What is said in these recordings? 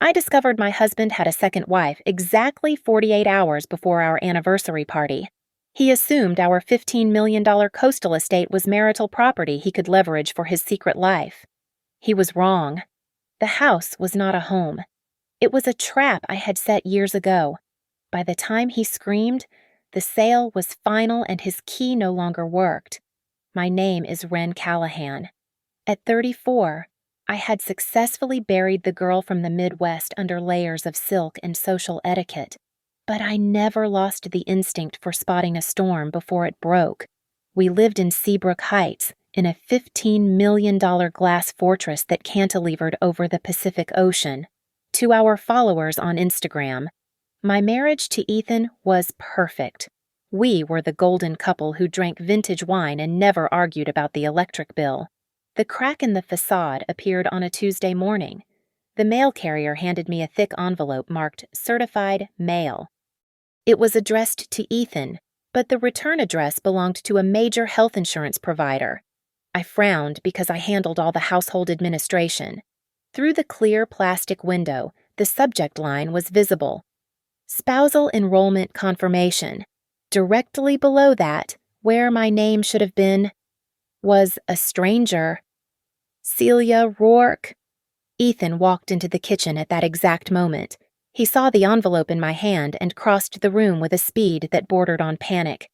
I discovered my husband had a second wife exactly 48 hours before our anniversary party. He assumed our $15 million coastal estate was marital property he could leverage for his secret life. He was wrong. The house was not a home. It was a trap I had set years ago. By the time he screamed, the sale was final and his key no longer worked. My name is Wren Callahan. At 34, I had successfully buried the girl from the Midwest under layers of silk and social etiquette, but I never lost the instinct for spotting a storm before it broke. We lived in Seabrook Heights, in a $15 million glass fortress that cantilevered over the Pacific Ocean. To our followers on Instagram, my marriage to Ethan was perfect. We were the golden couple who drank vintage wine and never argued about the electric bill. The crack in the facade appeared on a Tuesday morning. The mail carrier handed me a thick envelope marked Certified Mail. It was addressed to Ethan, but the return address belonged to a major health insurance provider. I frowned because I handled all the household administration. Through the clear plastic window, the subject line was visible. Spousal enrollment confirmation. Directly below that, where my name should have been, was a stranger. Celia Rourke. Ethan walked into the kitchen at that exact moment. He saw the envelope in my hand and crossed the room with a speed that bordered on panic.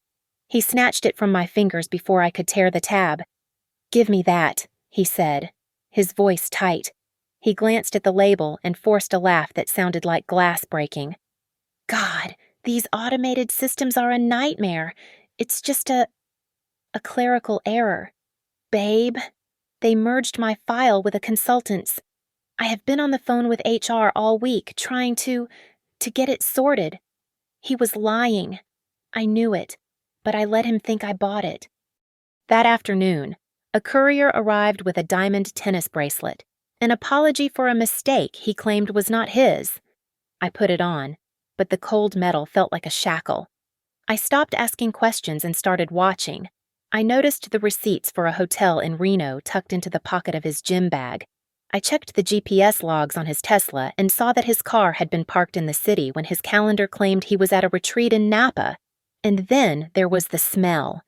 He snatched it from my fingers before I could tear the tab. "Give me that," he said, his voice tight. He glanced at the label and forced a laugh that sounded like glass breaking. "God, these automated systems are a nightmare. It's just a clerical error. Babe, they merged my file with a consultant's. I have been on the phone with HR all week trying to get it sorted. He was lying. I knew it, but I let him think I bought it." That afternoon, a courier arrived with a diamond tennis bracelet, an apology for a mistake he claimed was not his. I put it on, but the cold metal felt like a shackle. I stopped asking questions and started watching. I noticed the receipts for a hotel in Reno tucked into the pocket of his gym bag. I checked the GPS logs on his Tesla and saw that his car had been parked in the city when his calendar claimed he was at a retreat in Napa. And then there was the smell.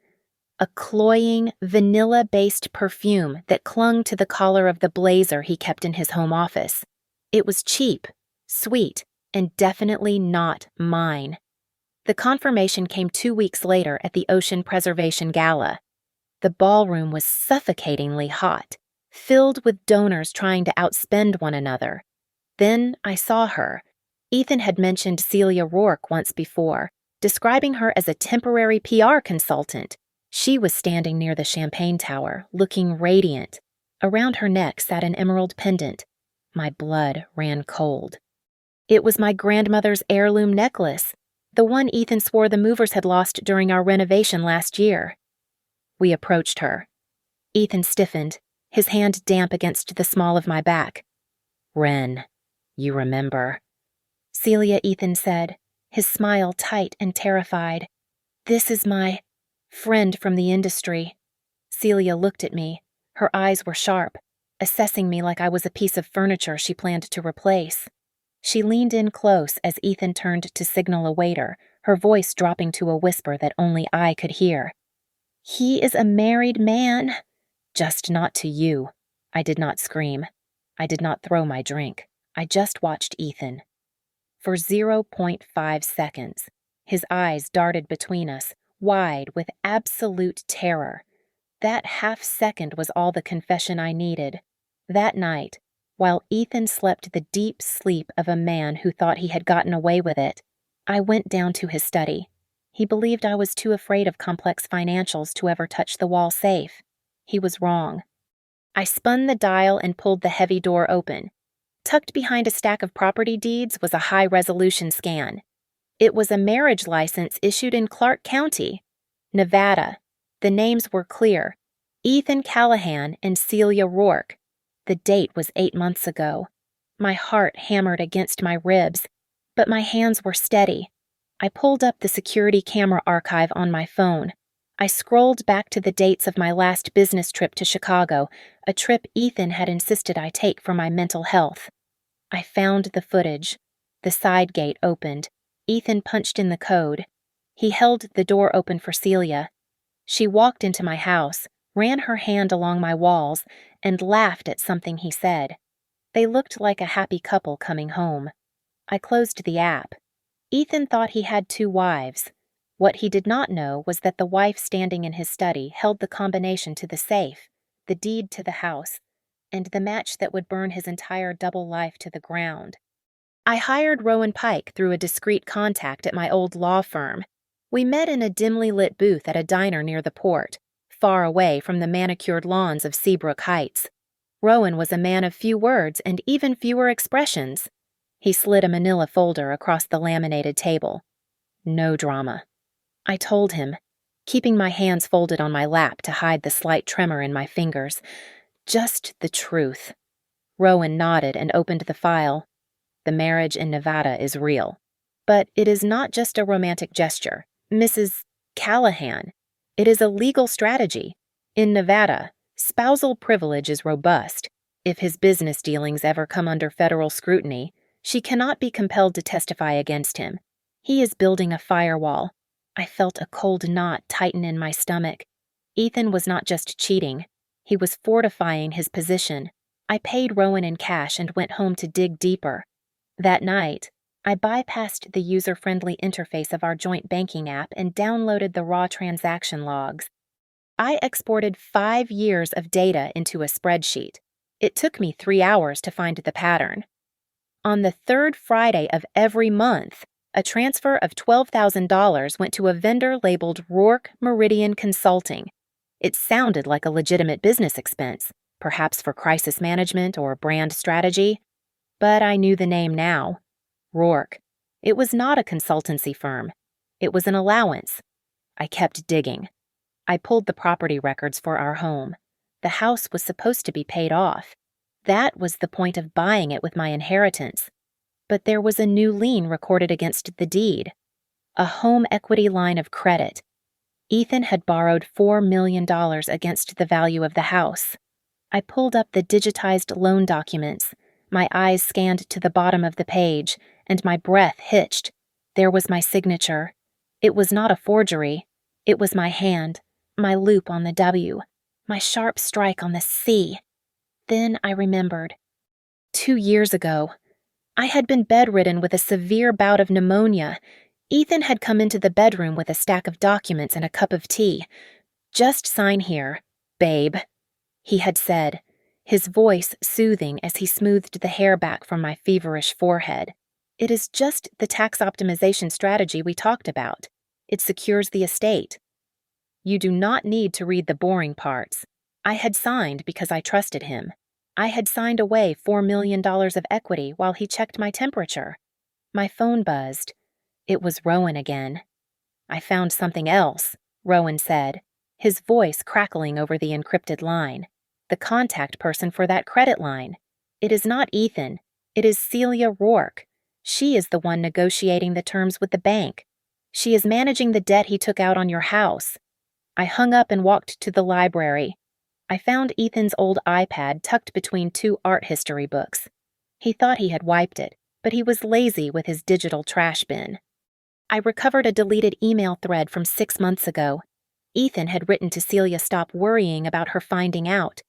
A cloying, vanilla-based perfume that clung to the collar of the blazer he kept in his home office. It was cheap, sweet, and definitely not mine. The confirmation came 2 weeks later at the Ocean Preservation Gala. The ballroom was suffocatingly hot, filled with donors trying to outspend one another. Then I saw her. Ethan had mentioned Celia Rourke once before, describing her as a temporary PR consultant. She was standing near the champagne tower, looking radiant. Around her neck sat an emerald pendant. My blood ran cold. It was my grandmother's heirloom necklace, the one Ethan swore the movers had lost during our renovation last year. We approached her. Ethan stiffened, his hand damp against the small of my back. "Wren, you remember." "Celia," Ethan said, his smile tight and terrified. "This is my friend from the industry." Celia looked at me. Her eyes were sharp, assessing me like I was a piece of furniture she planned to replace. She leaned in close as Ethan turned to signal a waiter, her voice dropping to a whisper that only I could hear. "He is a married man." "Just not to you." I did not scream. I did not throw my drink. I just watched Ethan. For 0.5 seconds, his eyes darted between us, wide with absolute terror. That half second was all the confession I needed. That night, while Ethan slept the deep sleep of a man who thought he had gotten away with it, I went down to his study. He believed I was too afraid of complex financials to ever touch the wall safe. He was wrong. I spun the dial and pulled the heavy door open. Tucked behind a stack of property deeds was a high-resolution scan. It was a marriage license issued in Clark County, Nevada. The names were clear: Ethan Callahan and Celia Rourke. The date was 8 months ago. My heart hammered against my ribs, but my hands were steady. I pulled up the security camera archive on my phone. I scrolled back to the dates of my last business trip to Chicago, a trip Ethan had insisted I take for my mental health. I found the footage. The side gate opened. Ethan punched in the code. He held the door open for Celia. She walked into my house, ran her hand along my walls, and laughed at something he said. They looked like a happy couple coming home. I closed the app. Ethan thought he had 2 wives. What he did not know was that the wife standing in his study held the combination to the safe, the deed to the house, and the match that would burn his entire double life to the ground. I hired Rowan Pike through a discreet contact at my old law firm. We met in a dimly lit booth at a diner near the port, far away from the manicured lawns of Seabrook Heights. Rowan was a man of few words and even fewer expressions. He slid a manila folder across the laminated table. No drama. I told him, keeping my hands folded on my lap to hide the slight tremor in my fingers. Just the truth. Rowan nodded and opened the file. The marriage in Nevada is real. But it is not just a romantic gesture. Mrs. Callahan. It is a legal strategy. In Nevada, spousal privilege is robust. If his business dealings ever come under federal scrutiny, she cannot be compelled to testify against him. He is building a firewall. I felt a cold knot tighten in my stomach. Ethan was not just cheating. He was fortifying his position. I paid Rowan in cash and went home to dig deeper. That night, I bypassed the user-friendly interface of our joint banking app and downloaded the raw transaction logs. I exported 5 years of data into a spreadsheet. It took me 3 hours to find the pattern. On the 3rd Friday of every month, a transfer of $12,000 went to a vendor labeled Rourke Meridian Consulting. It sounded like a legitimate business expense, perhaps for crisis management or brand strategy. But I knew the name now. Rourke. It was not a consultancy firm. It was an allowance. I kept digging. I pulled the property records for our home. The house was supposed to be paid off. That was the point of buying it with my inheritance. But there was a new lien recorded against the deed. A home equity line of credit. Ethan had borrowed $4 million against the value of the house. I pulled up the digitized loan documents. My eyes scanned to the bottom of the page, and my breath hitched. There was my signature. It was not a forgery. It was my hand, my loop on the W, my sharp strike on the C. Then I remembered. 2 years ago, I had been bedridden with a severe bout of pneumonia. Ethan had come into the bedroom with a stack of documents and a cup of tea. "Just sign here, babe," he had said, his voice soothing as he smoothed the hair back from my feverish forehead. "It is just the tax optimization strategy we talked about. It secures the estate. You do not need to read the boring parts. I had signed because I trusted him. I had signed away $4 million of equity while he checked my temperature." My phone buzzed. It was Rowan again. "I found something else," Rowan said, his voice crackling over the encrypted line. "The contact person for that credit line. It is not Ethan. It is Celia Rourke. She is the one negotiating the terms with the bank. She is managing the debt he took out on your house." I hung up and walked to the library. I found Ethan's old iPad tucked between 2 art history books. He thought he had wiped it, but he was lazy with his digital trash bin. I recovered a deleted email thread from 6 months ago. Ethan had written to Celia stop worrying about her finding out.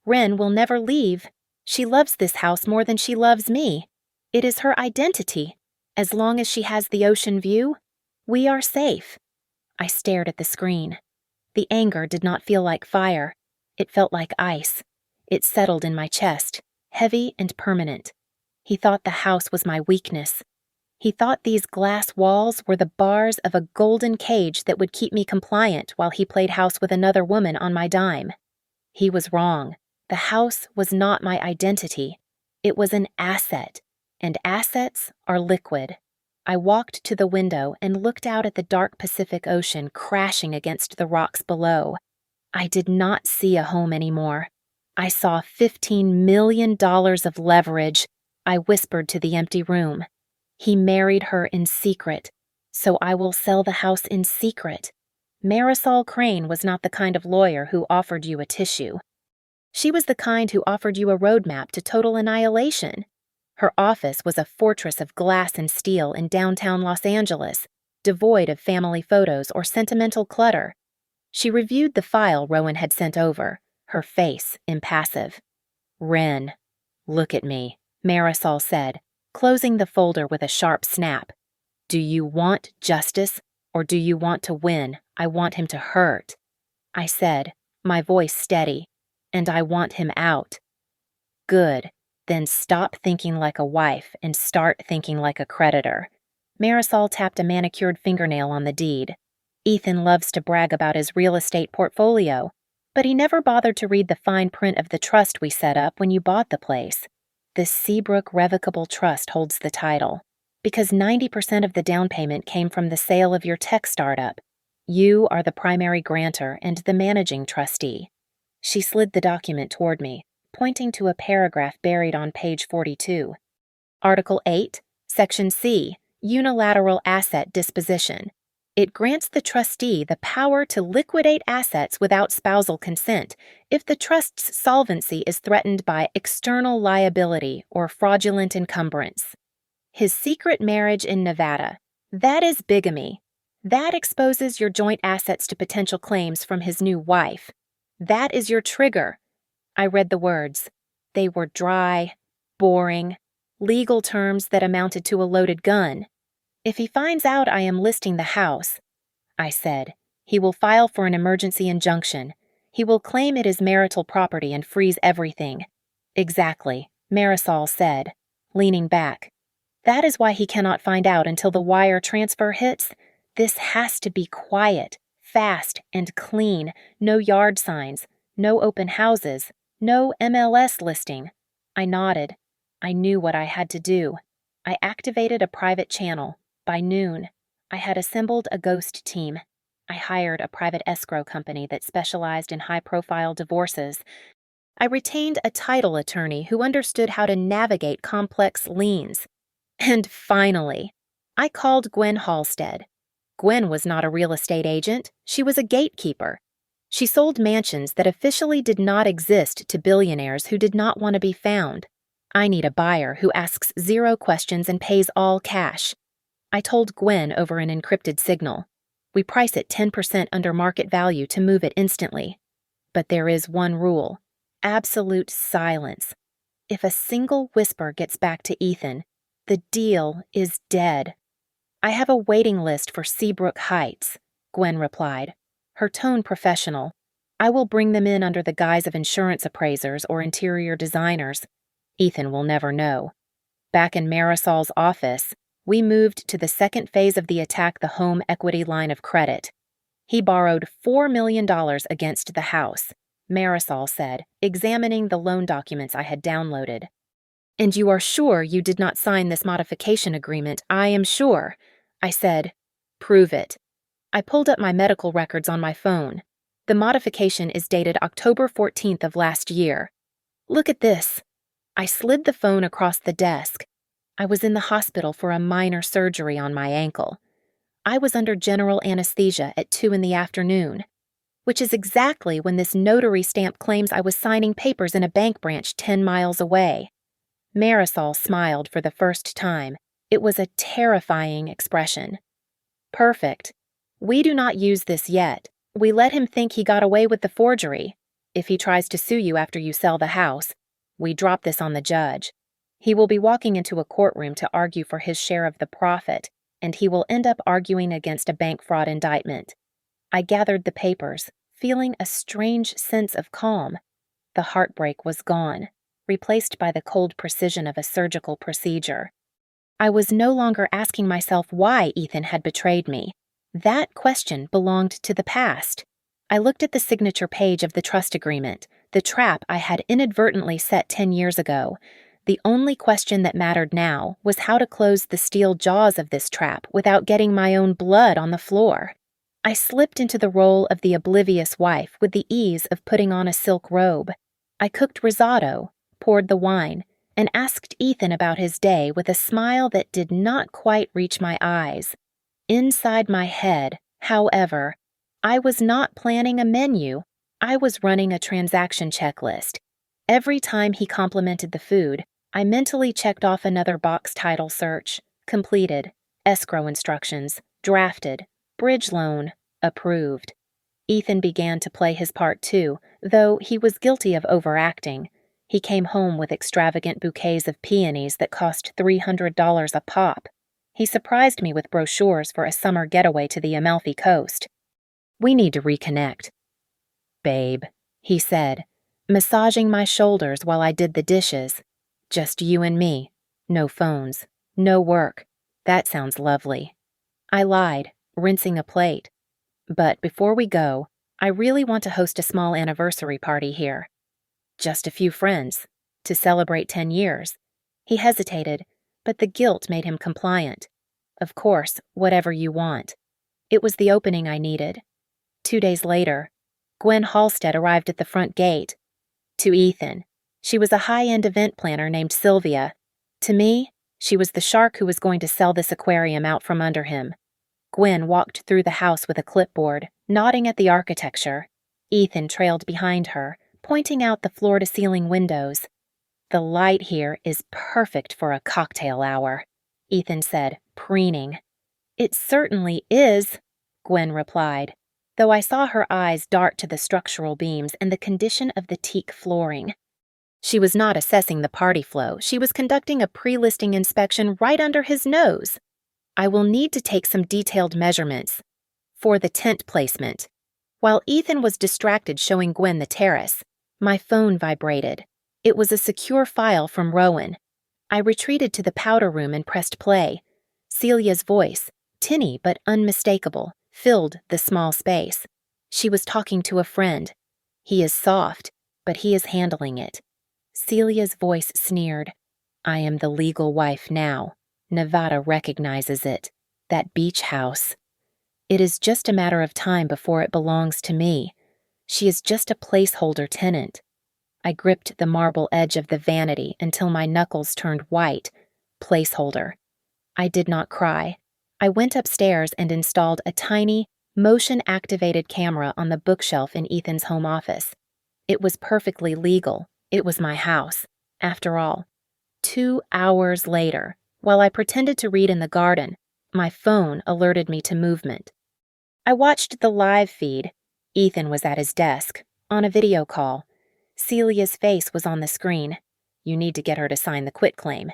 "Wren will never leave. She loves this house more than she loves me. It is her identity. As long as she has the ocean view, we are safe." I stared at the screen. The anger did not feel like fire. It felt like ice. It settled in my chest, heavy and permanent. He thought the house was my weakness. He thought these glass walls were the bars of a golden cage that would keep me compliant while he played house with another woman on my dime. He was wrong. The house was not my identity. It was an asset, and assets are liquid. I walked to the window and looked out at the dark Pacific Ocean crashing against the rocks below. I did not see a home anymore. I saw $15 million of leverage. I whispered to the empty room. He married her in secret, so I will sell the house in secret. Marisol Crane was not the kind of lawyer who offered you a tissue. She was the kind who offered you a roadmap to total annihilation. Her office was a fortress of glass and steel in downtown Los Angeles, devoid of family photos or sentimental clutter. She reviewed the file Rowan had sent over, her face impassive. "Wren, look at me," Marisol said, closing the folder with a sharp snap. "Do you want justice, or do you want to win? I want him to hurt." I said, my voice steady, "And I want him out." "Good. Then stop thinking like a wife and start thinking like a creditor." Marisol tapped a manicured fingernail on the deed. "Ethan loves to brag about his real estate portfolio, but he never bothered to read the fine print of the trust we set up when you bought the place. The Seabrook Revocable Trust holds the title, because 90% of the down payment came from the sale of your tech startup. You are the primary grantor and the managing trustee." She slid the document toward me, pointing to a paragraph buried on page 42. "Article 8, Section C, Unilateral Asset Disposition. It grants the trustee the power to liquidate assets without spousal consent if the trust's solvency is threatened by external liability or fraudulent encumbrance." His secret marriage in Nevada. That is bigamy. That exposes your joint assets to potential claims from his new wife. That is your trigger. I read the words. They were dry, boring, legal terms that amounted to a loaded gun. "If he finds out I am listing the house," I said, "he will file for an emergency injunction. He will claim it is marital property and freeze everything." "Exactly," Marisol said, leaning back. "That is why he cannot find out until the wire transfer hits. This has to be quiet, fast, and clean. No yard signs, no open houses, no MLS listing." I nodded. I knew what I had to do. I activated a private channel. By noon, I had assembled a ghost team. I hired a private escrow company that specialized in high-profile divorces. I retained a title attorney who understood how to navigate complex liens. And finally, I called Gwen Halstead. Gwen was not a real estate agent. She was a gatekeeper. She sold mansions that officially did not exist to billionaires who did not want to be found. I need a buyer who asks 0 questions and pays all cash. I told Gwen over an encrypted signal. We price it 10% under market value to move it instantly. But there is one rule: absolute silence. If a single whisper gets back to Ethan, the deal is dead. "I have a waiting list for Seabrook Heights," Gwen replied, her tone professional. "I will bring them in under the guise of insurance appraisers or interior designers. Ethan will never know." Back in Marisol's office, we moved to the second phase of the attack, the home equity line of credit. "He borrowed $4 million against the house," Marisol said, examining the loan documents I had downloaded. "And you are sure you did not sign this modification agreement?" "I am sure," I said. "Prove it." I pulled up my medical records on my phone. The modification is dated October 14th of last year. "Look at this." I slid the phone across the desk. I was in the hospital for a minor surgery on my ankle. I was under general anesthesia at 2 in the afternoon, which is exactly when this notary stamp claims I was signing papers in a bank branch 10 miles away. Marisol smiled for the first time. It was a terrifying expression. "Perfect. We do not use this yet. We let him think he got away with the forgery. If he tries to sue you after you sell the house, we drop this on the judge. He will be walking into a courtroom to argue for his share of the profit, and he will end up arguing against a bank fraud indictment." I gathered the papers, feeling a strange sense of calm. The heartbreak was gone, replaced by the cold precision of a surgical procedure. I was no longer asking myself why Ethan had betrayed me. That question belonged to the past. I looked at the signature page of the trust agreement, the trap I had inadvertently set 10 years ago. The only question that mattered now was how to close the steel jaws of this trap without getting my own blood on the floor. I slipped into the role of the oblivious wife with the ease of putting on a silk robe. I cooked risotto, poured the wine, and asked Ethan about his day with a smile that did not quite reach my eyes. Inside my head, however, I was not planning a menu. I was running a transaction checklist. Every time he complimented the food, I mentally checked off another box title search. Completed. Escrow instructions. Drafted. Bridge loan. Approved. Ethan began to play his part too, though he was guilty of overacting. He came home with extravagant bouquets of peonies that cost $300 a pop. He surprised me with brochures for a summer getaway to the Amalfi Coast. "We need to reconnect." "Babe," he said, massaging my shoulders while I did the dishes. "Just you and me. No phones. No work. That sounds lovely." I lied, rinsing a plate. "But before we go, I really want to host a small anniversary party here. Just a few friends, to celebrate 10 years. He hesitated, but the guilt made him compliant. "Of course, whatever you want." It was the opening I needed. 2 days later, Gwen Halstead arrived at the front gate. To Ethan, she was a high-end event planner named Sylvia. To me, she was the shark who was going to sell this aquarium out from under him. Gwen walked through the house with a clipboard, nodding at the architecture. Ethan trailed behind her, pointing out the floor-to-ceiling windows. "The light here is perfect for a cocktail hour," Ethan said, preening. "It certainly is," Gwen replied, though I saw her eyes dart to the structural beams and the condition of the teak flooring. She was not assessing the party flow. She was conducting a pre-listing inspection right under his nose. "I will need to take some detailed measurements for the tent placement." While Ethan was distracted showing Gwen the terrace, my phone vibrated. It was a secure file from Rowan. I retreated to the powder room and pressed play. Celia's voice, tinny but unmistakable, filled the small space. She was talking to a friend. "He is soft, but he is handling it." Celia's voice sneered. "I am the legal wife now. Nevada recognizes it. That beach house. It is just a matter of time before it belongs to me. She is just a placeholder tenant." I gripped the marble edge of the vanity until my knuckles turned white. Placeholder. I did not cry. I went upstairs and installed a tiny, motion-activated camera on the bookshelf in Ethan's home office. It was perfectly legal. It was my house. After all, 2 hours later, while I pretended to read in the garden, my phone alerted me to movement. I watched the live feed. Ethan was at his desk, on a video call. Celia's face was on the screen. "You need to get her to sign the quitclaim."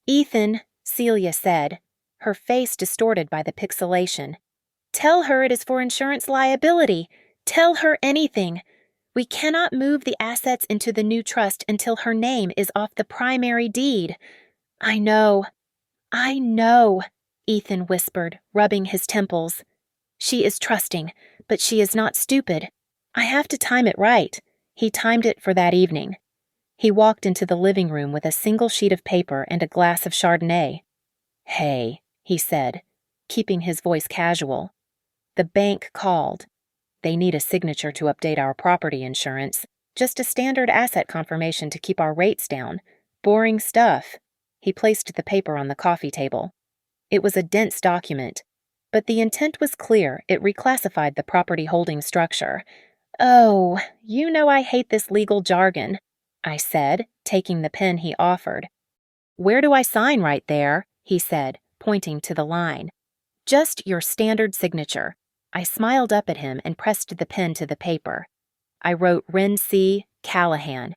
"Ethan," Celia said, her face distorted by the pixelation. "Tell her it is for insurance liability. Tell her anything. We cannot move the assets into the new trust until her name is off the primary deed." I know, Ethan whispered, rubbing his temples. "She is trusting, but she is not stupid. I have to time it right." He timed it for that evening. He walked into the living room with a single sheet of paper and a glass of Chardonnay. "Hey," he said, keeping his voice casual. "The bank called. They need a signature to update our property insurance. Just a standard asset confirmation to keep our rates down. Boring stuff." He placed the paper on the coffee table. It was a dense document, but the intent was clear. It reclassified the property holding structure. "Oh, you know I hate this legal jargon," I said, taking the pen he offered. "Where do I sign right there?" he said, pointing to the line. "Just your standard signature." I smiled up at him and pressed the pen to the paper. I wrote Ren C. Callahan.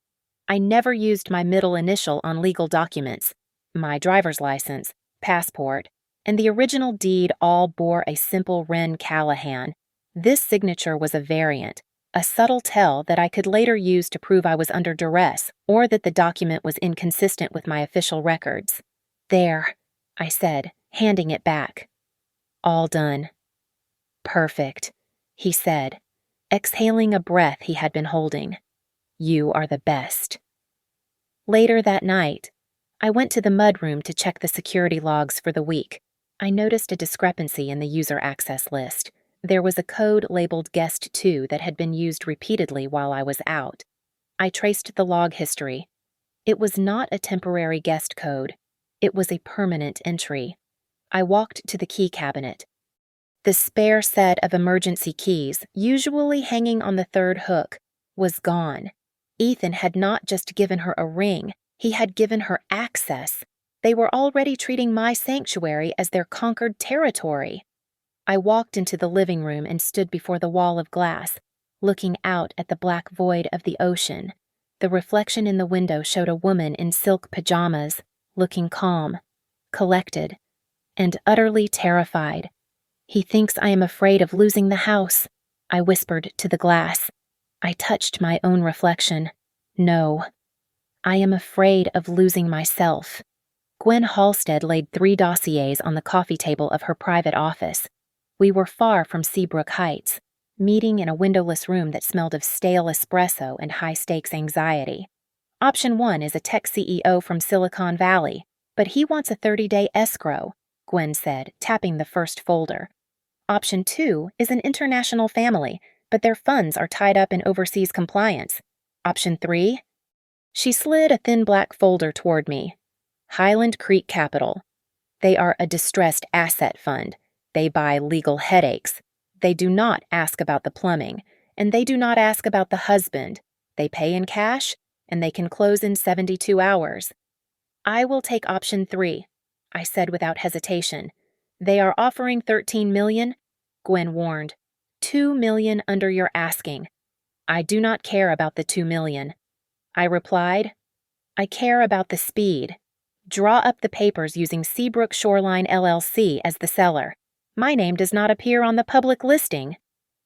I never used my middle initial on legal documents. My driver's license, passport, and the original deed all bore a simple Ren Callahan. This signature was a variant, a subtle tell that I could later use to prove I was under duress or that the document was inconsistent with my official records. "There," I said, handing it back. "All done." "Perfect," he said, exhaling a breath he had been holding. "You are the best." Later that night, I went to the mudroom to check the security logs for the week. I noticed a discrepancy in the user access list. There was a code labeled Guest 2 that had been used repeatedly while I was out. I traced the log history. It was not a temporary guest code. It was a permanent entry. I walked to the key cabinet. The spare set of emergency keys, usually hanging on the third hook, was gone. Ethan had not just given her a ring. He had given her access. They were already treating my sanctuary as their conquered territory. I walked into the living room and stood before the wall of glass, looking out at the black void of the ocean. The reflection in the window showed a woman in silk pajamas, looking calm, collected, and utterly terrified. "He thinks I am afraid of losing the house," I whispered to the glass. I touched my own reflection. No, I am afraid of losing myself. Gwen Halstead laid 3 dossiers on the coffee table of her private office. We were far from Seabrook Heights, meeting in a windowless room that smelled of stale espresso and high-stakes anxiety. Option 1 is a tech CEO from Silicon Valley, but he wants a 30-day escrow, Gwen said, tapping the first folder. Option 2 is an international family, but their funds are tied up in overseas compliance. Option 3? She slid a thin black folder toward me. Highland Creek Capital. They are a distressed asset fund. They buy legal headaches. They do not ask about the plumbing, and they do not ask about the husband. They pay in cash, and they can close in 72 hours. I will take option 3, I said without hesitation. They are offering $13 million, Gwen warned. $2 million under your asking. I do not care about the $2 million. I replied, I care about the speed. Draw up the papers using Seabrook Shoreline LLC as the seller. My name does not appear on the public listing.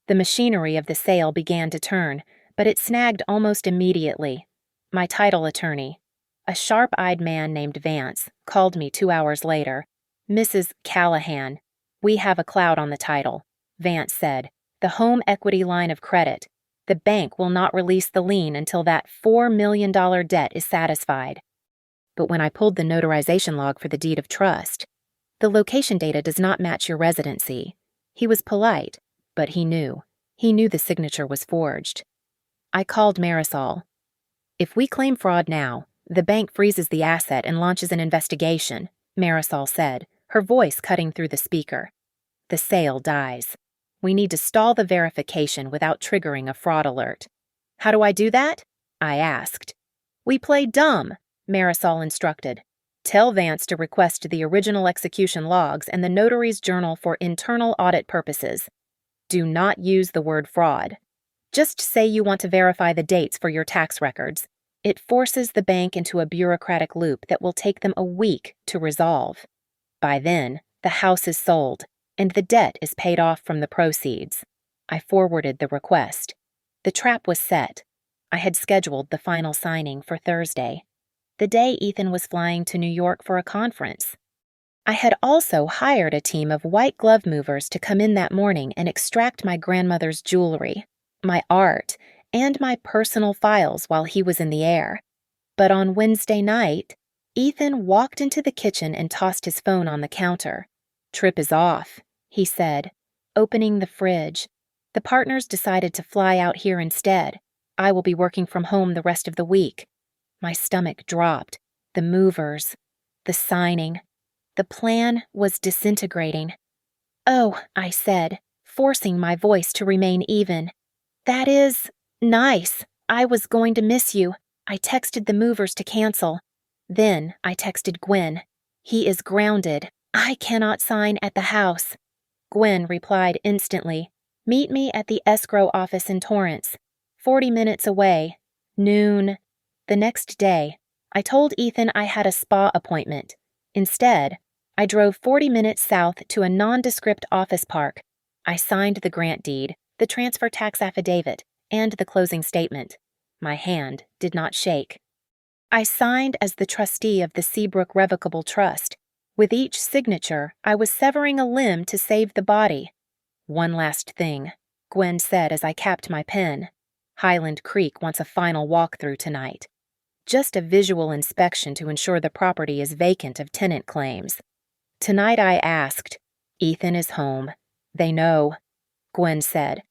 The machinery of the sale began to turn, but it snagged almost immediately. My title attorney, a sharp-eyed man named Vance, called me 2 hours later. Mrs. Callahan, we have a cloud on the title, Vance said. The home equity line of credit. The bank will not release the lien until that $4 million debt is satisfied. But when I pulled the notarization log for the deed of trust, the location data does not match your residency. He was polite, but he knew. He knew the signature was forged. I called Marisol. If we claim fraud now, the bank freezes the asset and launches an investigation, Marisol said, her voice cutting through the speaker. The sale dies. We need to stall the verification without triggering a fraud alert. How do I do that? I asked. We play dumb, Marisol instructed. Tell Vance to request the original execution logs and the notary's journal for internal audit purposes. Do not use the word fraud. Just say you want to verify the dates for your tax records. It forces the bank into a bureaucratic loop that will take them a week to resolve. By then, the house is sold, and the debt is paid off from the proceeds. I forwarded the request. The trap was set. I had scheduled the final signing for Thursday, the day Ethan was flying to New York for a conference. I had also hired a team of white glove movers to come in that morning and extract my grandmother's jewelry, my art, and my personal files while he was in the air. But on Wednesday night, Ethan walked into the kitchen and tossed his phone on the counter. Trip is off, he said, opening the fridge. The partners decided to fly out here instead. I will be working from home the rest of the week. My stomach dropped. The movers, the signing. The plan was disintegrating. Oh, I said, forcing my voice to remain even. That is nice. I was going to miss you. I texted the movers to cancel. Then I texted Gwen. He is grounded. I cannot sign at the house. Gwen replied instantly. Meet me at the escrow office in Torrance. 40 minutes away. Noon. The next day, I told Ethan I had a spa appointment. Instead, I drove 40 minutes south to a nondescript office park. I signed the grant deed, the transfer tax affidavit, and the closing statement. My hand did not shake. I signed as the trustee of the Seabrook Revocable Trust. With each signature, I was severing a limb to save the body. One last thing, Gwen said as I capped my pen. Highland Creek wants a final walkthrough tonight. Just a visual inspection to ensure the property is vacant of tenant claims. Tonight I asked. Ethan is home. They know, Gwen said.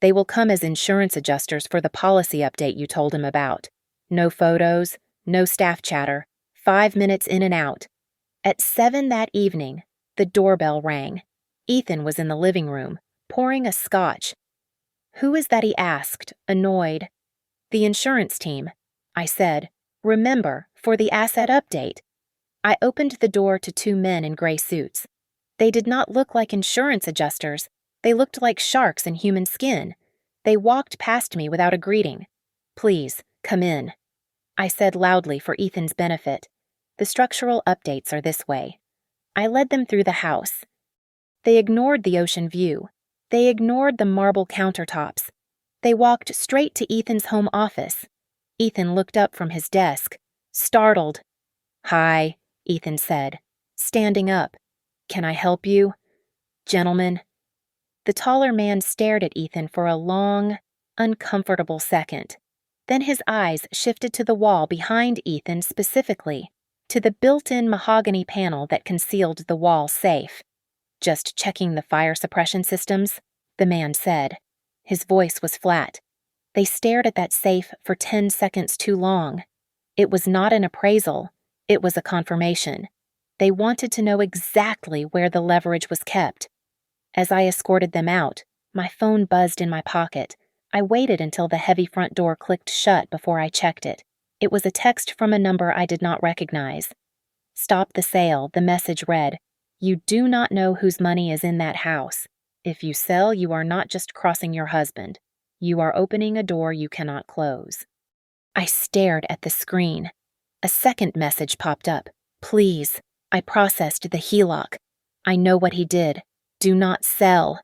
They will come as insurance adjusters for the policy update you told him about. No photos, no staff chatter, 5 minutes in and out. At 7 that evening, the doorbell rang. Ethan was in the living room, pouring a scotch. Who is that, he asked, annoyed. The insurance team, I said. Remember, for the asset update. I opened the door to two men in gray suits. They did not look like insurance adjusters. They looked like sharks in human skin. They walked past me without a greeting. "Please, come in," I said loudly for Ethan's benefit. "The structural updates are this way." I led them through the house. They ignored the ocean view. They ignored the marble countertops. They walked straight to Ethan's home office. Ethan looked up from his desk, startled. "Hi," Ethan said, standing up. "Can I help you? Gentlemen?" The taller man stared at Ethan for a long, uncomfortable second. Then his eyes shifted to the wall behind Ethan specifically, to the built-in mahogany panel that concealed the wall safe. "Just checking the fire suppression systems," the man said. His voice was flat. They stared at that safe for 10 seconds too long. It was not an appraisal. It was a confirmation. They wanted to know exactly where the leverage was kept. As I escorted them out, my phone buzzed in my pocket. I waited until the heavy front door clicked shut before I checked it. It was a text from a number I did not recognize. "Stop the sale," the message read. "You do not know whose money is in that house. If you sell, you are not just crossing your husband. You are opening a door you cannot close." I stared at the screen. A second message popped up. "Please." I processed the HELOC. "I know what he did. Do not sell."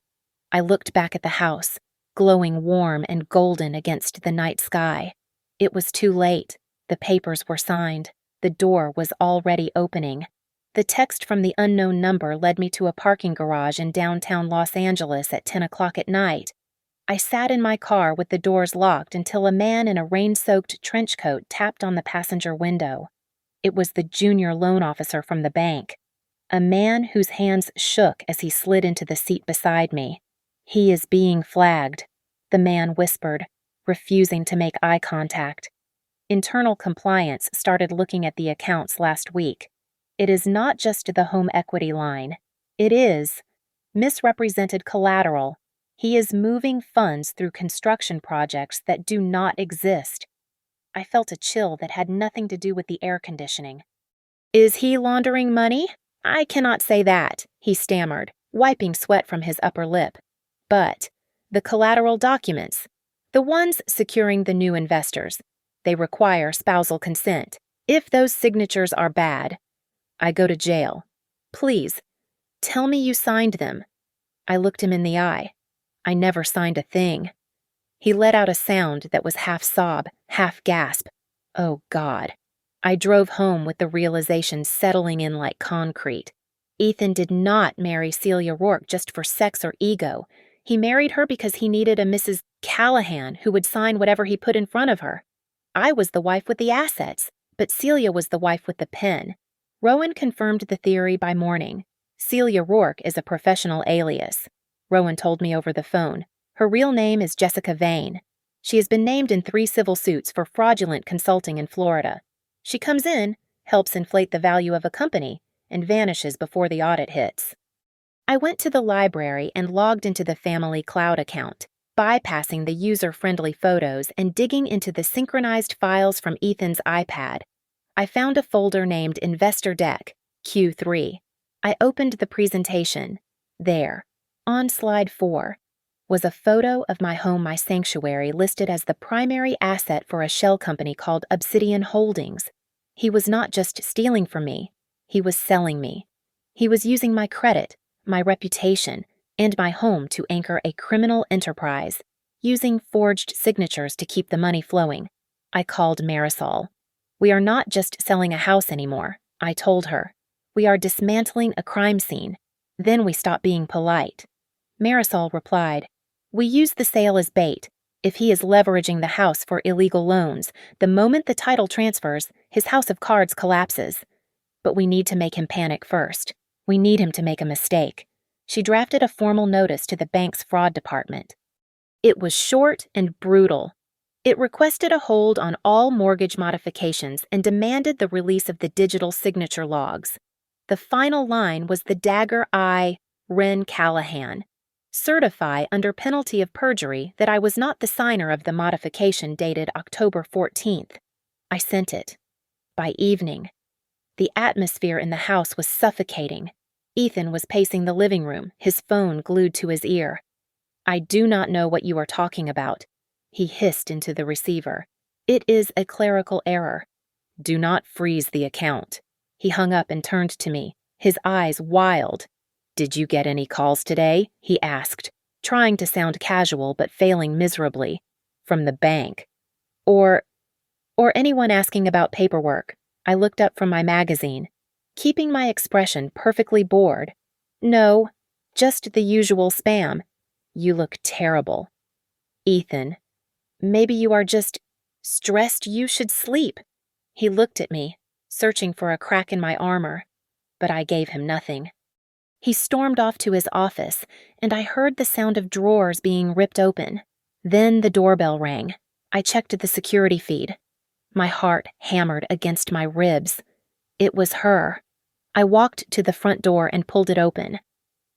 I looked back at the house, glowing warm and golden against the night sky. It was too late. The papers were signed. The door was already opening. The text from the unknown number led me to a parking garage in downtown Los Angeles at 10 o'clock at night. I sat in my car with the doors locked until a man in a rain-soaked trench coat tapped on the passenger window. It was the junior loan officer from the bank, a man whose hands shook as he slid into the seat beside me. "He is being flagged," the man whispered, refusing to make eye contact. "Internal compliance started looking at the accounts last week. It is not just the home equity line. It is misrepresented collateral. He is moving funds through construction projects that do not exist." I felt a chill that had nothing to do with the air conditioning. "Is he laundering money? I cannot say that," he stammered, wiping sweat from his upper lip. "But the collateral documents, the ones securing the new investors, they require spousal consent. If those signatures are bad, I go to jail. Please, tell me you signed them." I looked him in the eye. "I never signed a thing." He let out a sound that was half sob, half gasp. Oh, God. I drove home with the realization settling in like concrete. Ethan did not marry Celia Rourke just for sex or ego. He married her because he needed a Mrs. Callahan who would sign whatever he put in front of her. I was the wife with the assets, but Celia was the wife with the pen. Rowan confirmed the theory by morning. Celia Rourke is a professional alias. Rowan told me over the phone. Her real name is Jessica Vane. She has been named in 3 civil suits for fraudulent consulting in Florida. She comes in, helps inflate the value of a company, and vanishes before the audit hits. I went to the library and logged into the family cloud account, bypassing the user-friendly photos and digging into the synchronized files from Ethan's iPad. I found a folder named Investor Deck, Q3. I opened the presentation. There, on slide 4, was a photo of my home, my sanctuary, listed as the primary asset for a shell company called Obsidian Holdings. He was not just stealing from me, he was selling me. He was using my credit, my reputation, and my home to anchor a criminal enterprise, using forged signatures to keep the money flowing. I called Marisol. "We are not just selling a house anymore," I told her. "We are dismantling a crime scene. Then we stop being polite." Marisol replied, "We use the sale as bait. If he is leveraging the house for illegal loans, the moment the title transfers, his house of cards collapses. But we need to make him panic first. We need him to make a mistake." She drafted a formal notice to the bank's fraud department. It was short and brutal. It requested a hold on all mortgage modifications and demanded the release of the digital signature logs. The final line was the dagger I, Wren Callahan. Certify under penalty of perjury that I was not the signer of the modification dated October 14th. I sent it. By evening, the atmosphere in the house was suffocating. Ethan was pacing the living room, his phone glued to his ear. "I do not know what you are talking about," he hissed into the receiver. "It is a clerical error. Do not freeze the account." He hung up and turned to me, his eyes wild. "Did you get any calls today?" he asked, trying to sound casual but failing miserably. "From the bank. Or anyone asking about paperwork." I looked up from my magazine, keeping my expression perfectly bored. "No, just the usual spam. You look terrible." "Ethan, maybe you are just stressed. You should sleep." He looked at me, searching for a crack in my armor, but I gave him nothing. He stormed off to his office, and I heard the sound of drawers being ripped open. Then the doorbell rang. I checked the security feed. My heart hammered against my ribs. It was her. I walked to the front door and pulled it open.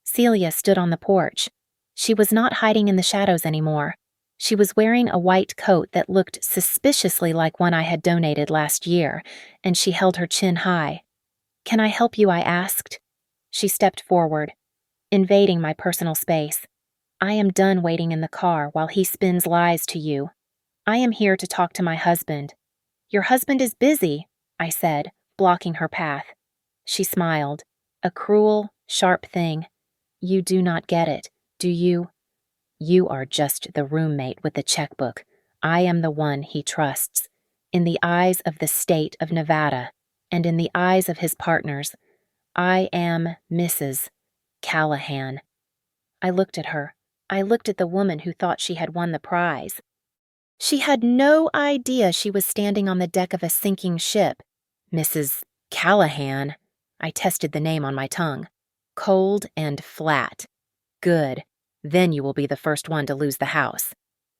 Celia stood on the porch. She was not hiding in the shadows anymore. She was wearing a white coat that looked suspiciously like one I had donated last year, and she held her chin high. "Can I help you?" I asked. She stepped forward, invading my personal space. "I am done waiting in the car while he spins lies to you. I am here to talk to my husband." "Your husband is busy," I said, blocking her path. She smiled, a cruel, sharp thing. "You do not get it, do you? You are just the roommate with the checkbook. I am the one he trusts. In the eyes of the state of Nevada, and in the eyes of his partners, I am Mrs. Callahan." I looked at her. I looked at the woman who thought she had won the prize. She had no idea she was standing on the deck of a sinking ship. "Mrs. Callahan." I tested the name on my tongue. "Cold and flat. Good. Then you will be the first one to lose the house."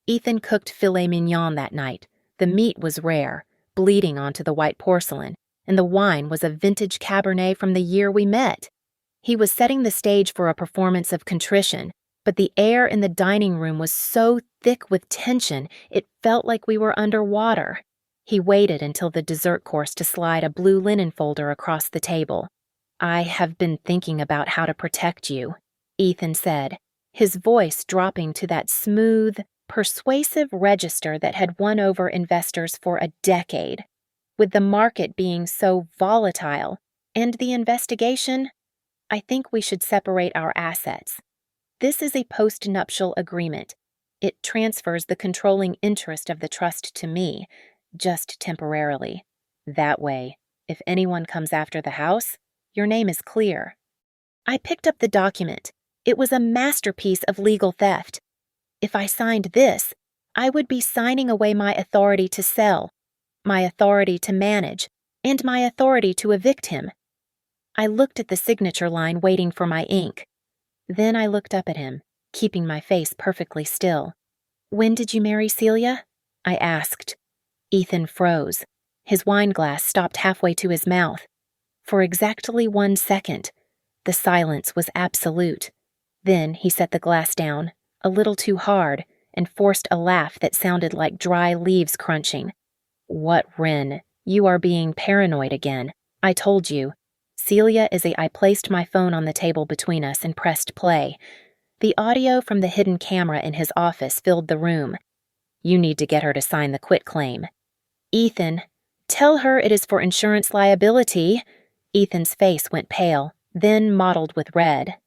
Ethan cooked filet mignon that night. The meat was rare, bleeding onto the white porcelain, and the wine was a vintage Cabernet from the year we met. He was setting the stage for a performance of contrition, but the air in the dining room was so thick with tension it felt like we were underwater. He waited until the dessert course to slide a blue linen folder across the table. "I have been thinking about how to protect you," Ethan said, his voice dropping to that smooth, persuasive register that had won over investors for a decade. With the market being so volatile, and the investigation, I think we should separate our assets. This is a post-nuptial agreement. It transfers the controlling interest of the trust to me, just temporarily. That way, if anyone comes after the house, your name is clear." I picked up the document. It was a masterpiece of legal theft. If I signed this, I would be signing away my authority to sell, my authority to manage, and my authority to evict him. I looked at the signature line waiting for my ink. Then I looked up at him, keeping my face perfectly still. "When did you marry Celia?" I asked. Ethan froze. His wine glass stopped halfway to his mouth. For exactly 1 second, the silence was absolute. Then he set the glass down, a little too hard, and forced a laugh that sounded like dry leaves crunching. "What, Wren? You are being paranoid again. I told you. Celia is I placed my phone on the table between us and pressed play. The audio from the hidden camera in his office filled the room. You need to get her to sign the quitclaim." "Ethan, tell her it is for insurance liability." Ethan's face went pale, then mottled with red.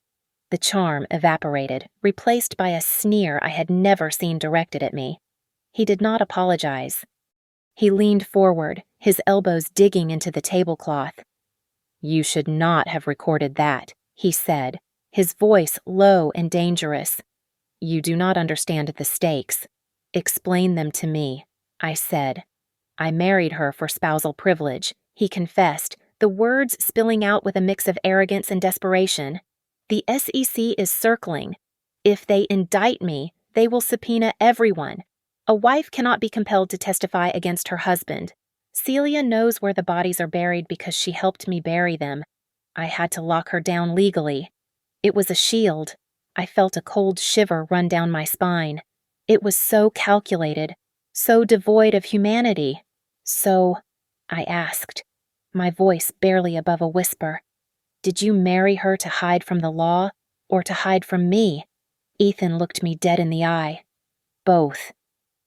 The charm evaporated, replaced by a sneer I had never seen directed at me. He did not apologize. He leaned forward, his elbows digging into the tablecloth. "You should not have recorded that," he said, his voice low and dangerous. "You do not understand the stakes. Explain them to me," I said. "I married her for spousal privilege," he confessed, the words spilling out with a mix of arrogance and desperation. "The SEC is circling. If they indict me, they will subpoena everyone. A wife cannot be compelled to testify against her husband. Celia knows where the bodies are buried because she helped me bury them. I had to lock her down legally. It was a shield. I felt a cold shiver run down my spine. It was so calculated, so devoid of humanity. So," I asked, my voice barely above a whisper. Did you marry her to hide from the law, or to hide from me? Ethan looked me dead in the eye. Both.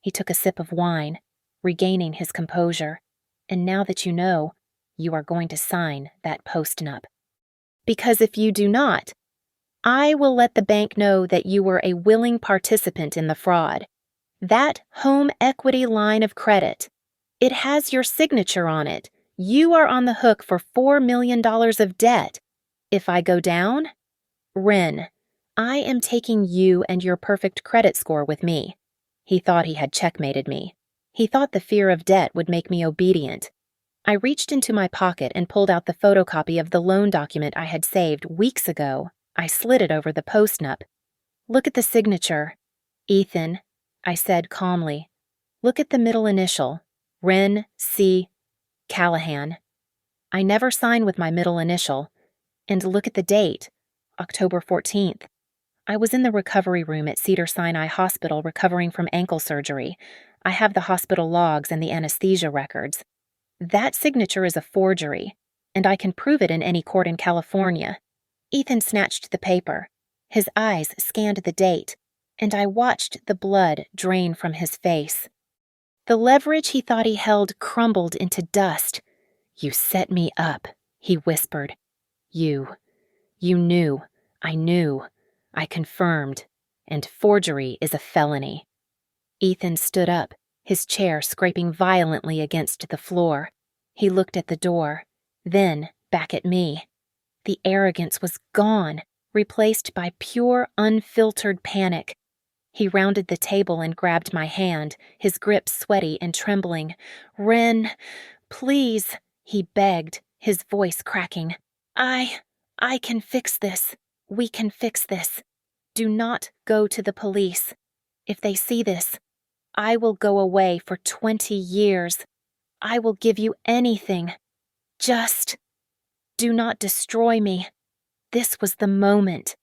He took a sip of wine, regaining his composure. And now that you know, you are going to sign that postnup. Because if you do not, I will let the bank know that you were a willing participant in the fraud. That home equity line of credit, it has your signature on it. You are on the hook for $4 million of debt. If I go down, Wren, I am taking you and your perfect credit score with me. He thought he had checkmated me. He thought the fear of debt would make me obedient. I reached into my pocket and pulled out the photocopy of the loan document I had saved weeks ago. I slid it over the postnup. Look at the signature. Ethan, I said calmly. Look at the middle initial. Wren C. Callahan. I never sign with my middle initial. And look at the date. October 14th. I was in the recovery room at Cedars-Sinai Hospital recovering from ankle surgery. I have the hospital logs and the anesthesia records. That signature is a forgery, and I can prove it in any court in California. Ethan snatched the paper. His eyes scanned the date, and I watched the blood drain from his face. The leverage he thought he held crumbled into dust. You set me up, he whispered. You knew, I knew, I confirmed, and forgery is a felony. Ethan stood up, his chair scraping violently against the floor. He looked at the door, then back at me. The arrogance was gone, replaced by pure, unfiltered panic. He rounded the table and grabbed my hand, his grip sweaty and trembling. Wren, please, he begged, his voice cracking. I can fix this. We can fix this. Do not go to the police. If they see this, I will go away for 20 years. I will give you anything. Just do not destroy me. This was the moment.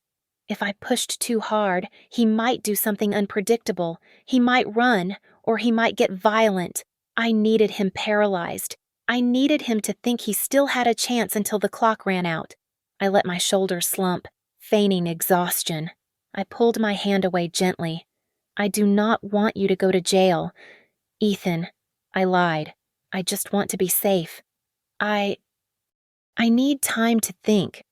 If I pushed too hard, he might do something unpredictable. He might run, or he might get violent. I needed him paralyzed. I needed him to think he still had a chance until the clock ran out. I let my shoulders slump, feigning exhaustion. I pulled my hand away gently. I do not want you to go to jail. Ethan, I lied. I just want to be safe. I need time to think.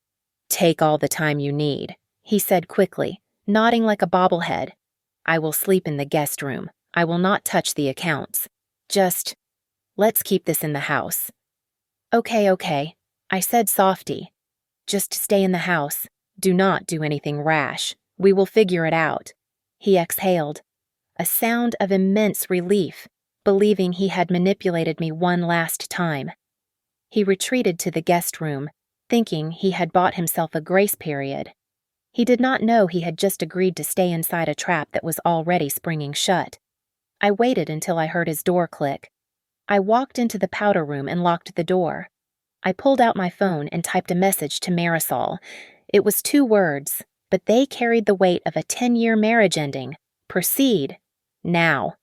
Take all the time you need, he said quickly, nodding like a bobblehead. I will sleep in the guest room. I will not touch the accounts. Just, let's keep this in the house. Okay, I said softy. Just stay in the house. Do not do anything rash. We will figure it out. He exhaled, a sound of immense relief, believing he had manipulated me one last time. He retreated to the guest room, thinking he had bought himself a grace period. He did not know he had just agreed to stay inside a trap that was already springing shut. I waited until I heard his door click. I walked into the powder room and locked the door. I pulled out my phone and typed a message to Marisol. It was 2 words, but they carried the weight of a 10-year marriage ending. Proceed. Now.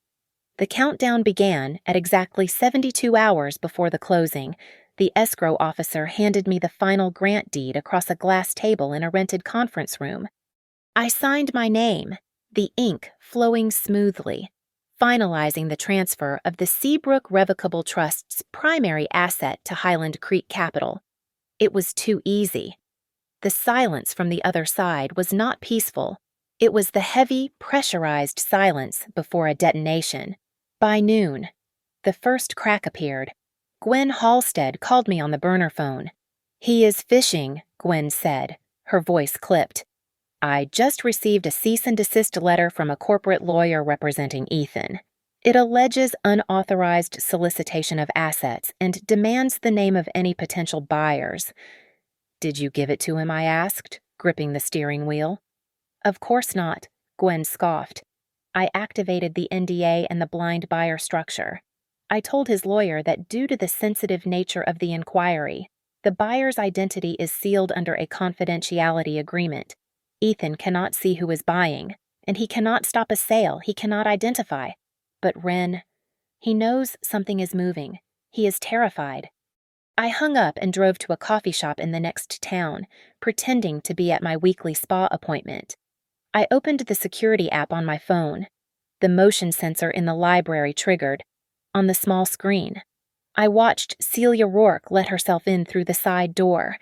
The countdown began at exactly 72 hours before the closing. The escrow officer handed me the final grant deed across a glass table in a rented conference room. I signed my name, the ink flowing smoothly, finalizing the transfer of the Seabrook Revocable Trust's primary asset to Highland Creek Capital. It was too easy. The silence from the other side was not peaceful. It was the heavy, pressurized silence before a detonation. By noon, the first crack appeared. Gwen Halstead called me on the burner phone. He is fishing, Gwen said, her voice clipped. I just received a cease and desist letter from a corporate lawyer representing Ethan. It alleges unauthorized solicitation of assets and demands the name of any potential buyers. Did you give it to him? I asked, gripping the steering wheel. Of course not, Gwen scoffed. I activated the NDA and the blind buyer structure. I told his lawyer that due to the sensitive nature of the inquiry, the buyer's identity is sealed under a confidentiality agreement. Ethan cannot see who is buying, and he cannot stop a sale he cannot identify. But Wren, he knows something is moving. He is terrified. I hung up and drove to a coffee shop in the next town, pretending to be at my weekly spa appointment. I opened the security app on my phone. The motion sensor in the library triggered. On the small screen, I watched Celia Rourke let herself in through the side door.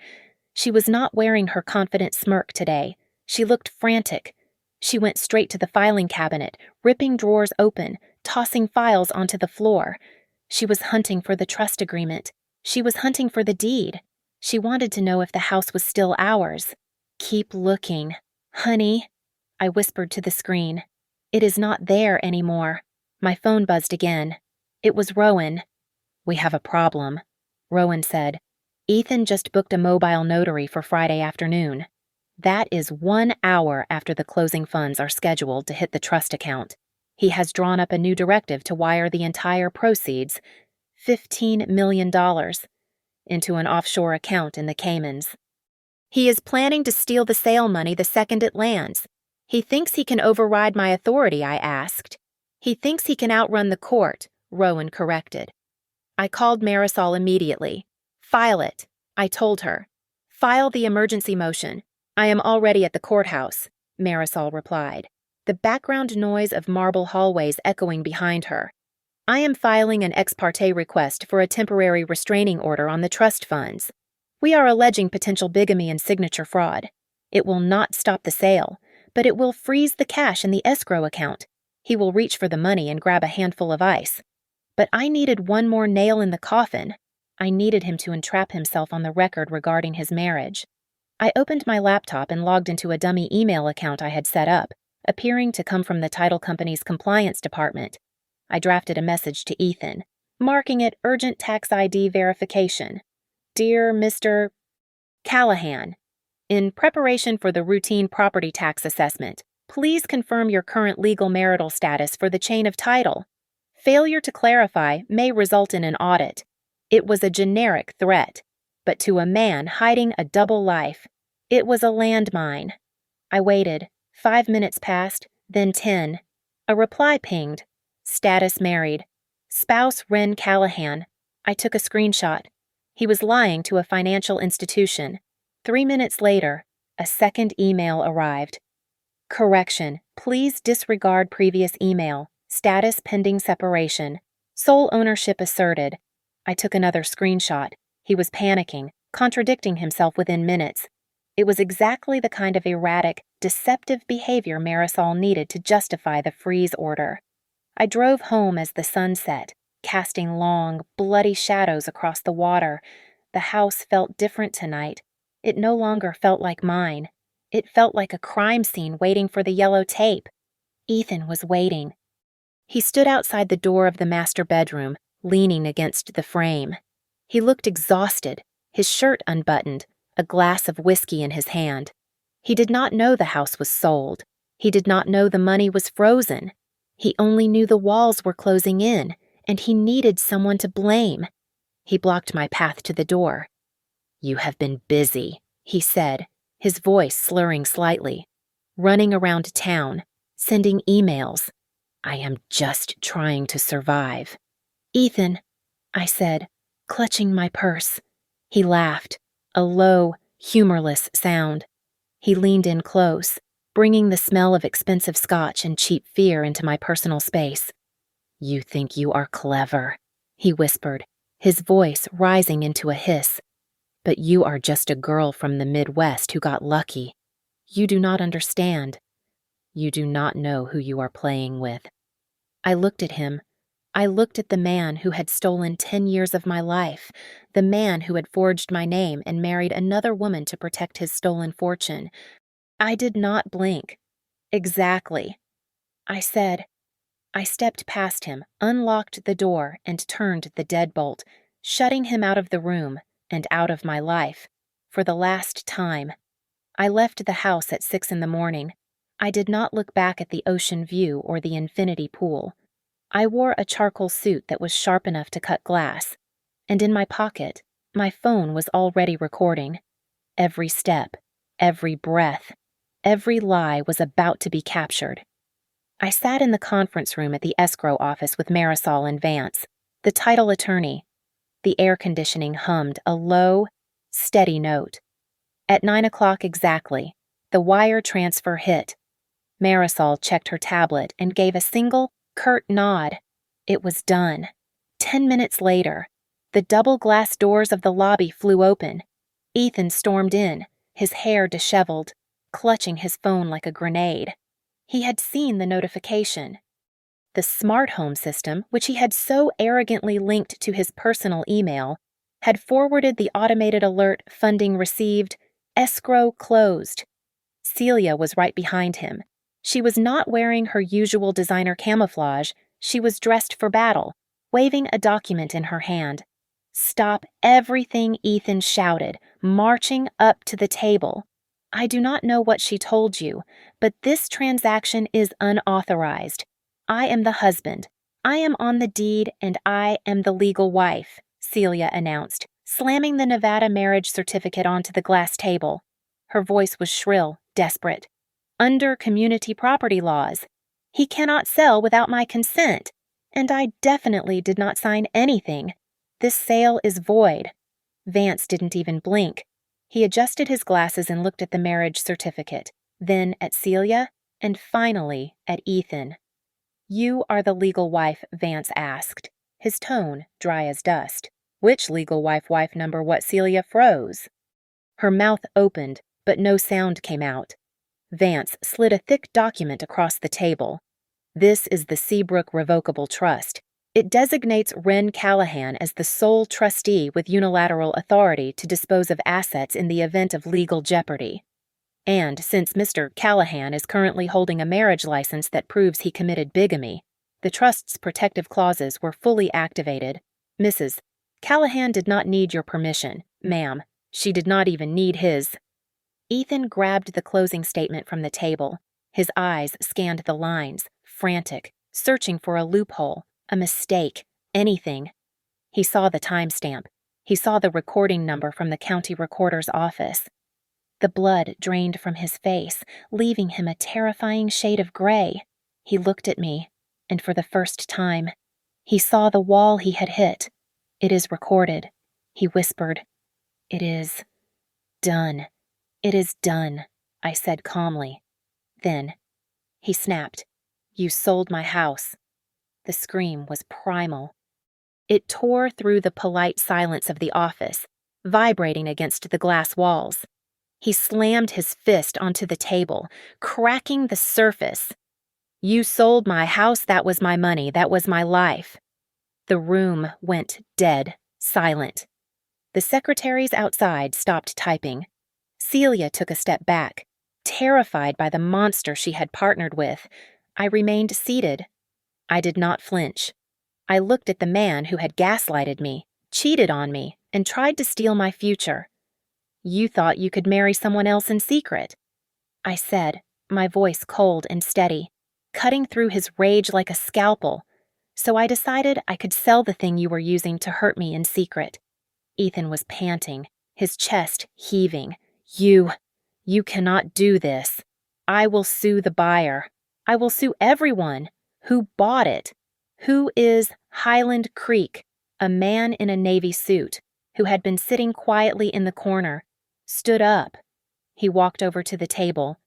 She was not wearing her confident smirk today. She looked frantic. She went straight to the filing cabinet, ripping drawers open, tossing files onto the floor. She was hunting for the trust agreement. She was hunting for the deed. She wanted to know if the house was still ours. Keep looking. Honey, I whispered to the screen. It is not there anymore. My phone buzzed again. It was Rowan. We have a problem, Rowan said. Ethan just booked a mobile notary for Friday afternoon. That is 1 hour after the closing funds are scheduled to hit the trust account. He has drawn up a new directive to wire the entire proceeds, $15 million, into an offshore account in the Caymans. He is planning to steal the sale money the second it lands. He thinks he can override my authority, I asked. He thinks he can outrun the court, Rowan corrected. I called Marisol immediately. File it, I told her. File the emergency motion. I am already at the courthouse, Marisol replied, the background noise of marble hallways echoing behind her. I am filing an ex parte request for a temporary restraining order on the trust funds. We are alleging potential bigamy and signature fraud. It will not stop the sale, but it will freeze the cash in the escrow account. He will reach for the money and grab a handful of ice. But I needed one more nail in the coffin. I needed him to entrap himself on the record regarding his marriage. I opened my laptop and logged into a dummy email account I had set up, appearing to come from the title company's compliance department. I drafted a message to Ethan, marking it urgent tax ID verification. Dear Mr. Callahan, in preparation for the routine property tax assessment, please confirm your current legal marital status for the chain of title. Failure to clarify may result in an audit. It was a generic threat, but to a man hiding a double life, it was a landmine. I waited. 5 minutes passed, then 10. A reply pinged. Status married. Spouse Ren Callahan. I took a screenshot. He was lying to a financial institution. 3 minutes later, a second email arrived. Correction. Please disregard previous email. Status pending separation. Sole ownership asserted. I took another screenshot. He was panicking, contradicting himself within minutes. It was exactly the kind of erratic, deceptive behavior Marisol needed to justify the freeze order. I drove home as the sun set, casting long, bloody shadows across the water. The house felt different tonight. It no longer felt like mine. It felt like a crime scene waiting for the yellow tape. Ethan was waiting. He stood outside the door of the master bedroom, leaning against the frame. He looked exhausted, his shirt unbuttoned, a glass of whiskey in his hand. He did not know the house was sold. He did not know the money was frozen. He only knew the walls were closing in, and he needed someone to blame. He blocked my path to the door. You have been busy, he said, his voice slurring slightly. Running around town, sending emails. I am just trying to survive. Ethan, I said, clutching my purse. He laughed, a low, humorless sound. He leaned in close, bringing the smell of expensive scotch and cheap fear into my personal space. You think you are clever, he whispered, his voice rising into a hiss. But you are just a girl from the Midwest who got lucky. You do not understand. You do not know who you are playing with. I looked at him. I looked at the man who had stolen 10 years of my life, the man who had forged my name and married another woman to protect his stolen fortune. I did not blink. Exactly. I said. I stepped past him, unlocked the door, and turned the deadbolt, shutting him out of the room and out of my life, for the last time. I left the house at 6 a.m. I did not look back at the ocean view or the infinity pool. I wore a charcoal suit that was sharp enough to cut glass, and in my pocket, my phone was already recording. Every step, every breath, every lie was about to be captured. I sat in the conference room at the escrow office with Marisol and Vance, the title attorney. The air conditioning hummed a low, steady note. At 9 o'clock exactly, the wire transfer hit. Marisol checked her tablet and gave a single, curt nod. It was done. 10 minutes later, the double glass doors of the lobby flew open. Ethan stormed in, his hair disheveled, clutching his phone like a grenade. He had seen the notification. The smart home system, which he had so arrogantly linked to his personal email, had forwarded the automated alert funding received, escrow closed. Celia was right behind him. She was not wearing her usual designer camouflage. She was dressed for battle, waving a document in her hand. "Stop everything," Ethan shouted, marching up to the table. "I do not know what she told you, but this transaction is unauthorized. I am the husband. I am on the deed, and I am the legal wife," Celia announced, slamming the Nevada marriage certificate onto the glass table. Her voice was shrill, desperate. "Under community property laws, he cannot sell without my consent, and I definitely did not sign anything. This sale is void." Vance didn't even blink. He adjusted his glasses and looked at the marriage certificate, then at Celia, and finally at Ethan. "You are the legal wife?" Vance asked, his tone dry as dust. "Which legal wife number what?" Celia froze. Her mouth opened, but no sound came out. Vance slid a thick document across the table. "This is the Seabrook Revocable Trust. It designates Wren Callahan as the sole trustee with unilateral authority to dispose of assets in the event of legal jeopardy. And since Mr. Callahan is currently holding a marriage license that proves he committed bigamy, the trust's protective clauses were fully activated. Mrs. Callahan did not need your permission, ma'am. She did not even need his." Ethan grabbed the closing statement from the table. His eyes scanned the lines, frantic, searching for a loophole, a mistake, anything. He saw the timestamp. He saw the recording number from the county recorder's office. The blood drained from his face, leaving him a terrifying shade of gray. He looked at me, and for the first time, he saw the wall he had hit. "It is recorded," he whispered. "It is done. It is done," I said calmly. Then, he snapped, "You sold my house." The scream was primal. It tore through the polite silence of the office, vibrating against the glass walls. He slammed his fist onto the table, cracking the surface. "You sold my house, that was my money, that was my life." The room went dead, silent. The secretaries outside stopped typing. Celia took a step back, terrified by the monster she had partnered with. I remained seated. I did not flinch. I looked at the man who had gaslighted me, cheated on me, and tried to steal my future. "You thought you could marry someone else in secret," I said, my voice cold and steady, cutting through his rage like a scalpel. "So I decided I could sell the thing you were using to hurt me in secret." Ethan was panting, his chest heaving. You cannot do this. I will sue the buyer. I will sue everyone. Who bought it? Who is Highland Creek?" A man in a navy suit, who had been sitting quietly in the corner, stood up. He walked over to the table.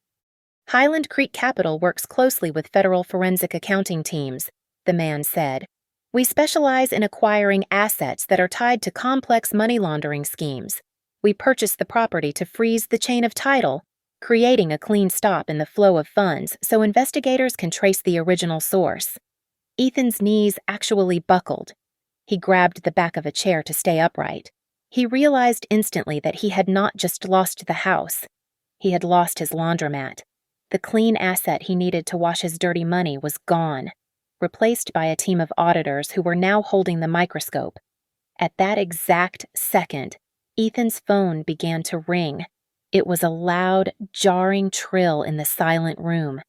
"Highland Creek Capital works closely with federal forensic accounting teams," the man said. "We specialize in acquiring assets that are tied to complex money laundering schemes. We purchase the property to freeze the chain of title, creating a clean stop in the flow of funds so investigators can trace the original source." Ethan's knees actually buckled. He grabbed the back of a chair to stay upright. He realized instantly that he had not just lost the house. He had lost his laundromat. The clean asset he needed to wash his dirty money was gone, replaced by a team of auditors who were now holding the microscope. At that exact second, Ethan's phone began to ring. It was a loud, jarring trill in the silent room.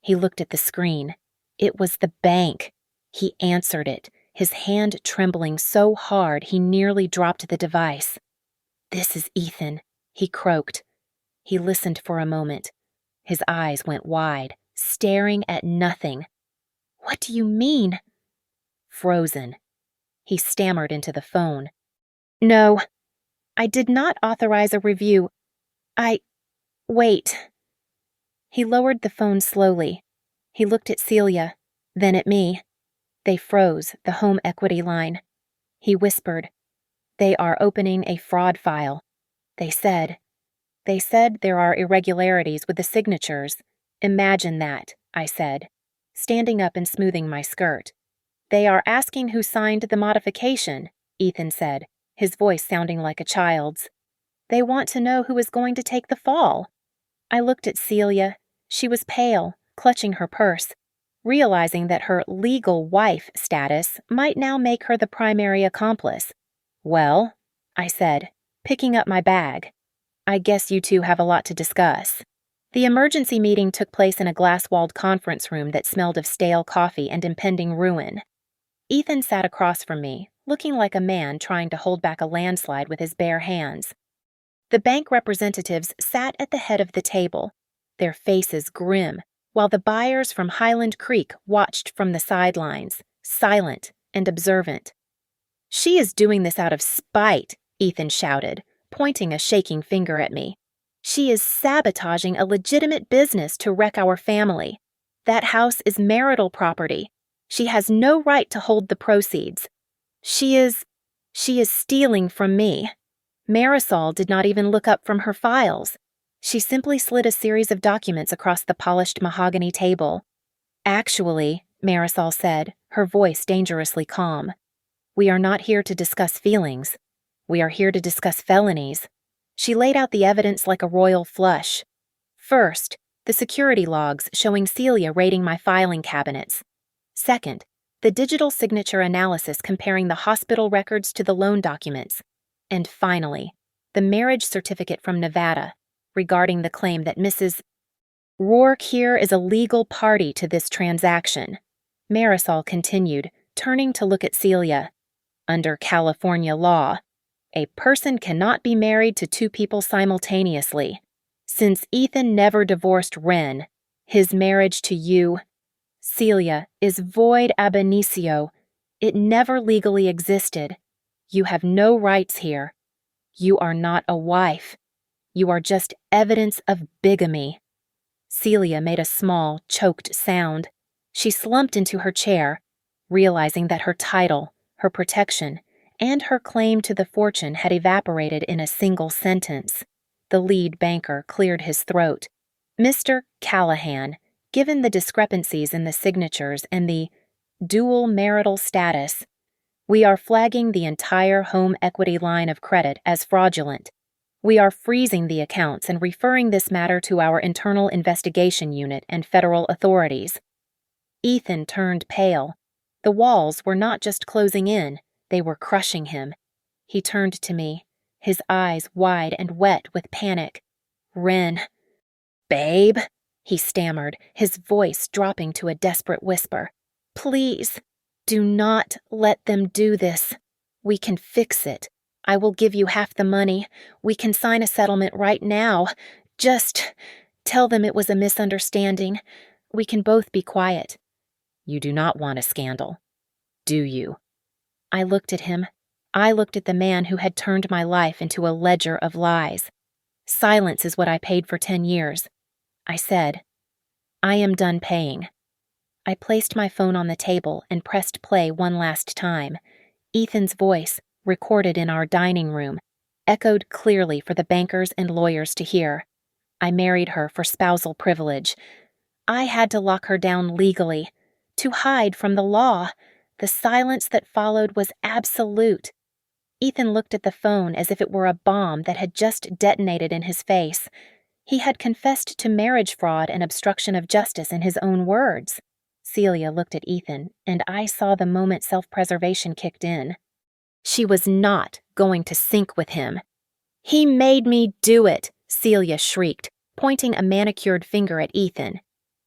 He looked at the screen. It was the bank. He answered it, his hand trembling so hard he nearly dropped the device. "This is Ethan," he croaked. He listened for a moment. His eyes went wide, staring at nothing. "What do you mean?" "Frozen." He stammered into the phone. No, I did not authorize a review. Wait. He lowered the phone slowly. He looked at Celia, then at me. They froze, the home equity line. He whispered, "They are opening a fraud file. They said there are irregularities with the signatures. Imagine that," I said, standing up and smoothing my skirt. "They are asking who signed the modification," Ethan said, his voice sounding like a child's. "They want to know who is going to take the fall." I looked at Celia. She was pale, clutching her purse, realizing that her legal wife status might now make her the primary accomplice. "Well," I said, picking up my bag, "I guess you two have a lot to discuss." The emergency meeting took place in a glass-walled conference room that smelled of stale coffee and impending ruin. Ethan sat across from me, looking like a man trying to hold back a landslide with his bare hands. The bank representatives sat at the head of the table, their faces grim, while the buyers from Highland Creek watched from the sidelines, silent and observant. "She is doing this out of spite," Ethan shouted, pointing a shaking finger at me. "She is sabotaging a legitimate business to wreck our family. That house is marital property. She has no right to hold the proceeds. She is stealing from me." Marisol did not even look up from her files. She simply slid a series of documents across the polished mahogany table. "Actually," Marisol said, her voice dangerously calm, "we are not here to discuss feelings. We are here to discuss felonies." She laid out the evidence like a royal flush. First, the security logs showing Celia raiding my filing cabinets. Second, the digital signature analysis comparing the hospital records to the loan documents. And finally, the marriage certificate from Nevada regarding the claim that Mrs. Rourke here is a legal party to this transaction. Marisol continued, turning to look at Celia. "Under California law, a person cannot be married to two people simultaneously. Since Ethan never divorced Wren, his marriage to you, Celia, is void ab initio. It never legally existed. You have no rights here. You are not a wife. You are just evidence of bigamy." Celia made a small, choked sound. She slumped into her chair, realizing that her title, her protection, and her claim to the fortune had evaporated in a single sentence. The lead banker cleared his throat. "Mr. Callahan, given the discrepancies in the signatures and the dual marital status, we are flagging the entire home equity line of credit as fraudulent. We are freezing the accounts and referring this matter to our internal investigation unit and federal authorities." Ethan turned pale. The walls were not just closing in, they were crushing him. He turned to me, his eyes wide and wet with panic. "Wren, babe," he stammered, his voice dropping to a desperate whisper. "Please, do not let them do this. We can fix it. I will give you half the money. We can sign a settlement right now. Just tell them it was a misunderstanding. We can both be quiet." "You do not want a scandal, do you?" I looked at him. I looked at the man who had turned my life into a ledger of lies. "Silence is what I paid for 10 years. I said, "I am done paying." I placed my phone on the table and pressed play one last time. Ethan's voice, recorded in our dining room, echoed clearly for the bankers and lawyers to hear. I married her for spousal privilege. I had to lock her down legally, to hide from the law. The silence that followed was absolute. Ethan looked at the phone as if it were a bomb that had just detonated in his face. He had confessed to marriage fraud and obstruction of justice in his own words. Celia looked at Ethan, and I saw the moment self-preservation kicked in. She was not going to sink with him. "He made me do it," Celia shrieked, pointing a manicured finger at Ethan.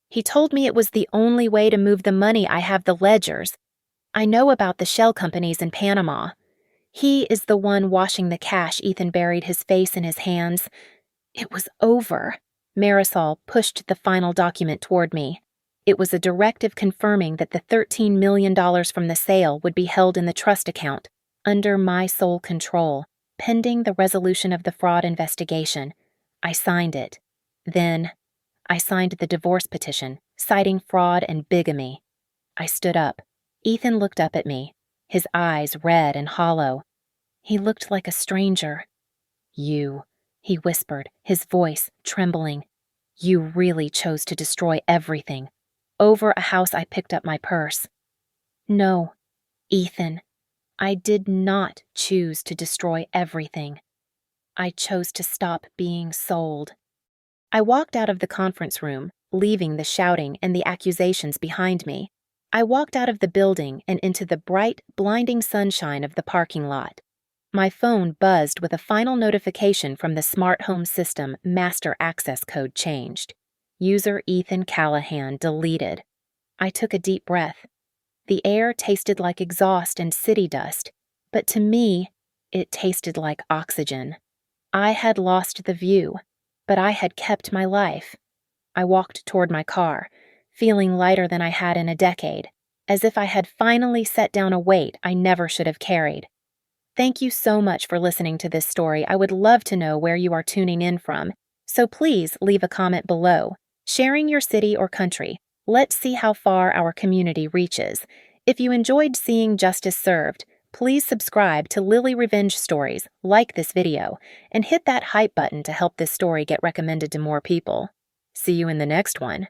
"He told me it was the only way to move the money. I have the ledgers. I know about the shell companies in Panama. He is the one washing the cash." Ethan buried his face in his hands. It was over. Marisol pushed the final document toward me. It was a directive confirming that the $13 million from the sale would be held in the trust account, under my sole control, pending the resolution of the fraud investigation. I signed it. Then, I signed the divorce petition, citing fraud and bigamy. I stood up. Ethan looked up at me, his eyes red and hollow. He looked like a stranger. "You," he whispered, his voice trembling. "You really chose to destroy everything. Over a house I picked up my purse." "No, Ethan, I did not choose to destroy everything. I chose to stop being sold." I walked out of the conference room, leaving the shouting and the accusations behind me. I walked out of the building and into the bright, blinding sunshine of the parking lot. My phone buzzed with a final notification from the smart home system master access code changed. User Ethan Callahan deleted. I took a deep breath. The air tasted like exhaust and city dust, but to me, it tasted like oxygen. I had lost the view, but I had kept my life. I walked toward my car, feeling lighter than I had in a decade, as if I had finally set down a weight I never should have carried. Thank you so much for listening to this story. I would love to know where you are tuning in from, so please leave a comment below, sharing your city or country. Let's see how far our community reaches. If you enjoyed seeing justice served, please subscribe to Lily Revenge Stories, like this video, and hit that hype button to help this story get recommended to more people. See you in the next one.